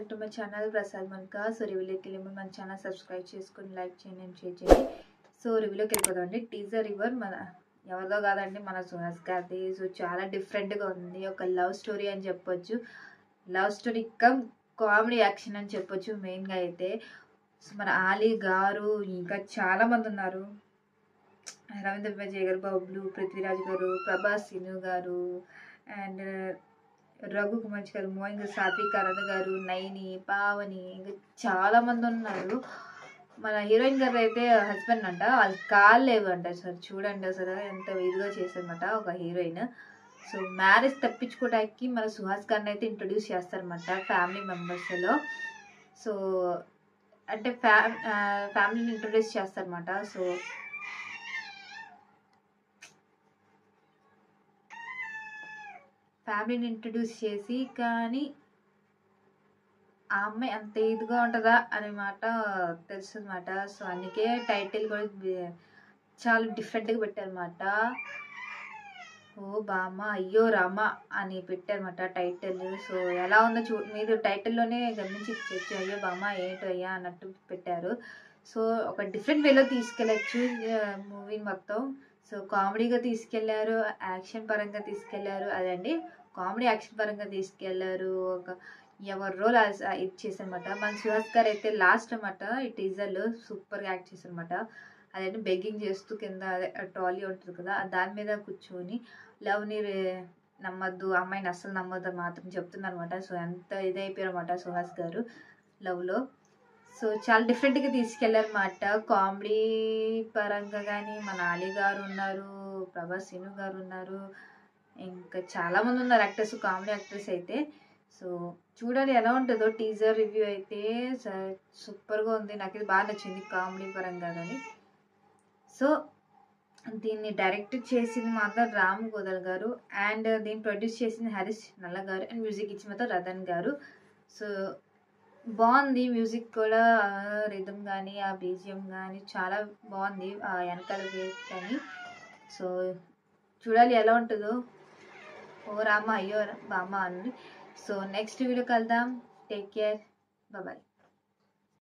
Back to my channel Prasad Manka. So రివ్యూలోకి వెళ్ళే ముందు మన ఛానల్ సబ్స్క్రైబ్ చేసుకుని లైక్ చేయండి అండ్ షేర్ చేయండి. సో రివ్యూలోకి వెళ్ళిపోదామండి. టీజర్ రివర్ మన ఎవరిదో కాదండి, మన సుహాస్ గారిది. సో చాలా డిఫరెంట్గా ఉంది. ఒక లవ్ స్టోరీ అని చెప్పొచ్చు. Love story come comedy action అని చెప్పొచ్చు మెయిన్గా అయితే. సో మన ఆలీ గారు ఇంకా చాలా మంది ఉన్నారు. రవీంద్ర విజయ్ గారు, బాబులు, పృథ్వీరాజ్ గారు, ప్రభాస్ సిను గారు అండ్ రఘు కుమార్ గారు, మోయింగ్ సాత్విక్ అరణ గారు, నైని, పావని, ఇంకా చాలా మంది ఉన్నారు. మన హీరోయిన్ గారు అయితే హస్బెండ్ అంట, వాళ్ళు కాళ్ళు లేవు అంట. సార్ చూడండి అసలు ఎంత ఇదిగా చేశారనమాట ఒక హీరోయిన్. సో మ్యారేజ్ తప్పించుకోవడానికి మన సుహాస్ గారిని అయితే ఇంట్రొడ్యూస్ చేస్తారనమాట ఫ్యామిలీ మెంబర్స్లో. సో అంటే ఫ్యామిలీని ఇంట్రొడ్యూస్ చేస్తారనమాట. సో ఫ్యామిలీని ఇంట్రడ్యూస్ చేసి, కానీ ఆ అమ్మాయి అంత ఇదిగా ఉంటుందా అన్నమాట తెలుసు అనమాట. సో అందుకే టైటిల్ కూడా చాలా డిఫరెంట్గా పెట్టారనమాట. ఓ బామ్మ అయ్యో రామ అని పెట్టారనమాట టైటిల్. సో ఎలా ఉందో మీరు టైటిల్లోనే గమనించి ఇచ్చేచ్చు, అయ్యో బామ్మ ఏంటో అయ్యా అన్నట్టు పెట్టారు. సో ఒక డిఫరెంట్ వేలో తీసుకెళ్ళచ్చు మూవీ మొత్తం. సో కామెడీగా తీసుకెళ్లారు, యాక్షన్ పరంగా తీసుకెళ్లారు. అదండి కామెడీ యాక్షన్ పరంగా తీసుకెళ్లారు. ఒక ఎవరి రోల్ ఇది చేశారనమాట. మన సుహాస్ గారు అయితే లాస్ట్ అనమాట ఈ టీజర్లో సూపర్గా యాక్ట్ చేశారనమాట. అదైతే బెగ్గింగ్ చేస్తూ కింద ట్రాలీ ఉంటుంది కదా, దాని మీద కూర్చొని లవ్ని నమ్మద్దు, అమ్మాయిని అస్సలు నమ్మద్దు మాత్రం చెప్తున్నారు అనమాట. సో ఎంత ఇదైపోయారు అనమాట సుహాస్ గారు లవ్లో. సో చాలా డిఫరెంట్గా తీసుకెళ్లారన్నమాట. కామెడీ పరంగా కానీ మన ఆలీ గారు ఉన్నారు, ప్రభాస్ సిను గారు ఉన్నారు, ఇంకా చాలామంది ఉన్నారు యాక్టర్స్, కామెడీ యాక్టర్స్ అయితే. సో చూడాలి ఎలా ఉంటుందో. టీజర్ రివ్యూ అయితే సూపర్గా ఉంది, నాకు ఇది బాగా నచ్చింది కామెడీ పరంగా కానీ. సో దీన్ని డైరెక్ట్ చేసింది మాత్రం రామ్ గోదల్ గారు అండ్ దీన్ని ప్రొడ్యూస్ చేసింది హరీష్ నల్ల గారు అండ్ మ్యూజిక్ ఇచ్చి మాత్రం రతన్ గారు. సో బాగుంది మ్యూజిక్ కూడా, రిథమ్ కానీ ఆ బీజిఎం కానీ చాలా బాగుంది, ఆ వెనకాల వేస్ కానీ. సో చూడాలి ఎలా ఉంటుందో. ఓ రామ అయ్యో బామ్మ అండి. సో నెక్స్ట్ వీడియో కలుద్దాం. Take care, bye.